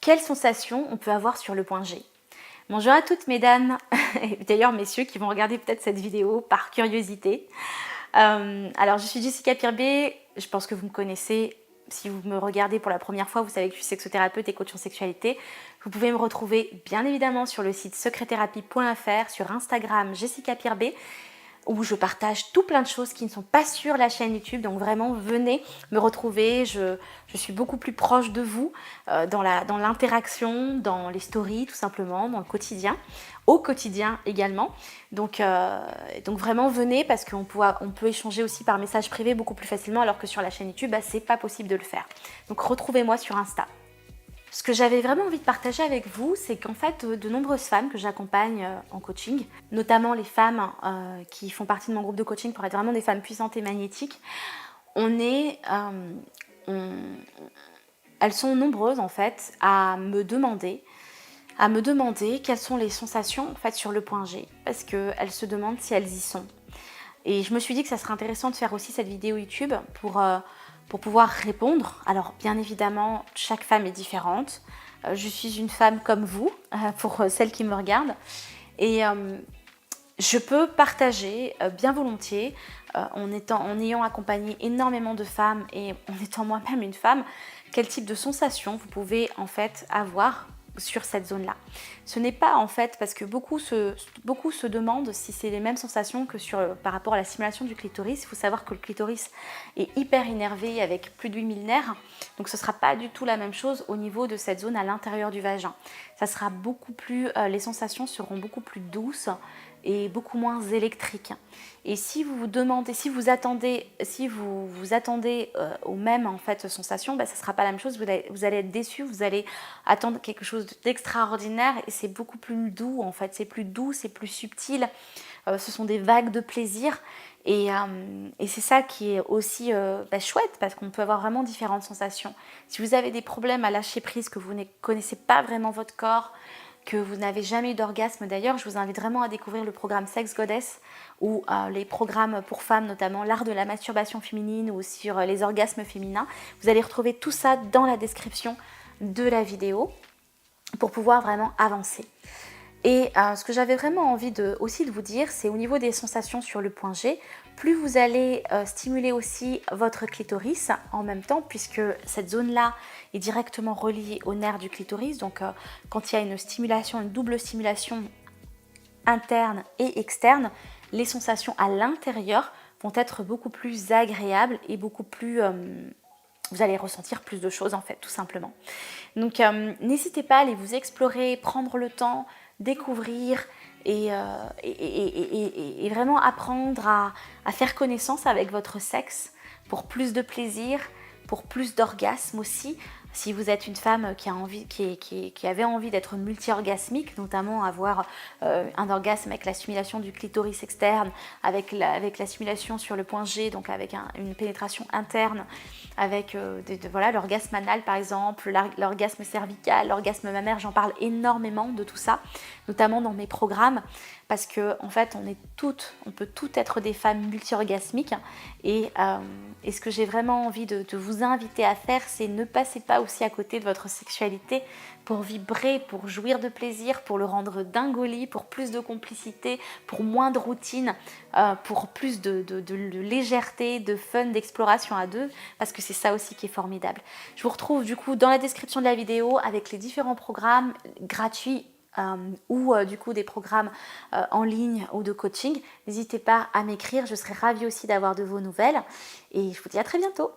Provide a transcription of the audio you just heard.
quelles sensations on peut avoir sur le point G. Bonjour à toutes mesdames, et d'ailleurs messieurs qui vont regarder peut-être cette vidéo par curiosité. Alors je suis Jessica Pirbet, je pense que vous me connaissez. Si vous me regardez pour la première fois, vous savez que je suis sexothérapeute et coach en sexualité. Vous pouvez me retrouver bien évidemment sur le site secretthérapie.fr, sur Instagram Jessica Pirbet, où je partage tout plein de choses qui ne sont pas sur la chaîne YouTube. Donc vraiment, venez me retrouver. Je suis beaucoup plus proche de vous dans l'interaction, dans les stories tout simplement, dans le quotidien, au quotidien également. Donc vraiment, venez parce qu'on peut échanger aussi par message privé beaucoup plus facilement, alors que sur la chaîne YouTube, c'est pas possible de le faire. Donc retrouvez-moi sur Insta. Ce que j'avais vraiment envie de partager avec vous, c'est qu'en fait, de nombreuses femmes que j'accompagne en coaching, notamment les femmes qui font partie de mon groupe de coaching pour être vraiment des femmes puissantes et magnétiques, elles sont nombreuses en fait à me demander quelles sont les sensations en fait sur le point G, parce qu'elles se demandent si elles y sont. Et je me suis dit que ça serait intéressant de faire aussi cette vidéo YouTube pour pouvoir répondre. Alors bien évidemment, chaque femme est différente. Je suis une femme comme vous, pour celles qui me regardent. Et je peux partager bien volontiers, en ayant accompagné énormément de femmes et en étant moi-même une femme, quel type de sensations vous pouvez en fait avoir sur cette zone-là. Ce n'est pas en fait, parce que beaucoup se demandent si c'est les mêmes sensations que par rapport à la stimulation du clitoris. Il faut savoir que le clitoris est hyper innervé avec plus de 8000 nerfs, donc ce ne sera pas du tout la même chose au niveau de cette zone à l'intérieur du vagin. Ça sera beaucoup plus, les sensations seront beaucoup plus douces et beaucoup moins électriques. Et si vous attendez aux mêmes en fait sensations, ça ne sera pas la même chose. Vous allez être déçu, vous allez attendre quelque chose d'extraordinaire, et c'est beaucoup plus doux en fait. C'est plus doux, c'est plus subtil. Ce sont des vagues de plaisir. Et c'est ça qui est aussi chouette, parce qu'on peut avoir vraiment différentes sensations. Si vous avez des problèmes à lâcher prise, que vous ne connaissez pas vraiment votre corps, que vous n'avez jamais eu d'orgasme, d'ailleurs, je vous invite vraiment à découvrir le programme Sex Goddess, ou les programmes pour femmes, notamment l'art de la masturbation féminine, ou sur les orgasmes féminins. Vous allez retrouver tout ça dans la description de la vidéo pour pouvoir vraiment avancer. Et ce que j'avais vraiment envie aussi de vous dire, c'est au niveau des sensations sur le point G, plus vous allez stimuler aussi votre clitoris en même temps, puisque cette zone-là est directement reliée au nerf du clitoris. Donc quand il y a une double stimulation interne et externe, les sensations à l'intérieur vont être beaucoup plus agréables et beaucoup plus... vous allez ressentir plus de choses en fait, tout simplement. Donc n'hésitez pas à aller vous explorer, prendre le temps, découvrir et vraiment apprendre à faire connaissance avec votre sexe pour plus de plaisir, pour plus d'orgasme aussi. Si vous êtes une femme qui avait envie d'être multi-orgasmique, notamment avoir un orgasme avec la stimulation du clitoris externe, avec la stimulation sur le point G, donc avec une pénétration interne, avec l'orgasme anal par exemple, l'orgasme cervical, l'orgasme mammaire, j'en parle énormément de tout ça, notamment dans mes programmes, parce que en fait on peut toutes être des femmes multi-orgasmiques, et ce que j'ai vraiment envie de vous inviter à faire, c'est ne passez pas aussi à côté de votre sexualité pour vibrer, pour jouir de plaisir, pour le rendre dingue au lit, pour plus de complicité, pour moins de routine, pour plus de légèreté, de fun, d'exploration à deux, parce que c'est ça aussi qui est formidable. Je vous retrouve du coup dans la description de la vidéo avec les différents programmes gratuits ou du coup des programmes en ligne ou de coaching. N'hésitez pas à m'écrire, je serai ravie aussi d'avoir de vos nouvelles, et je vous dis à très bientôt.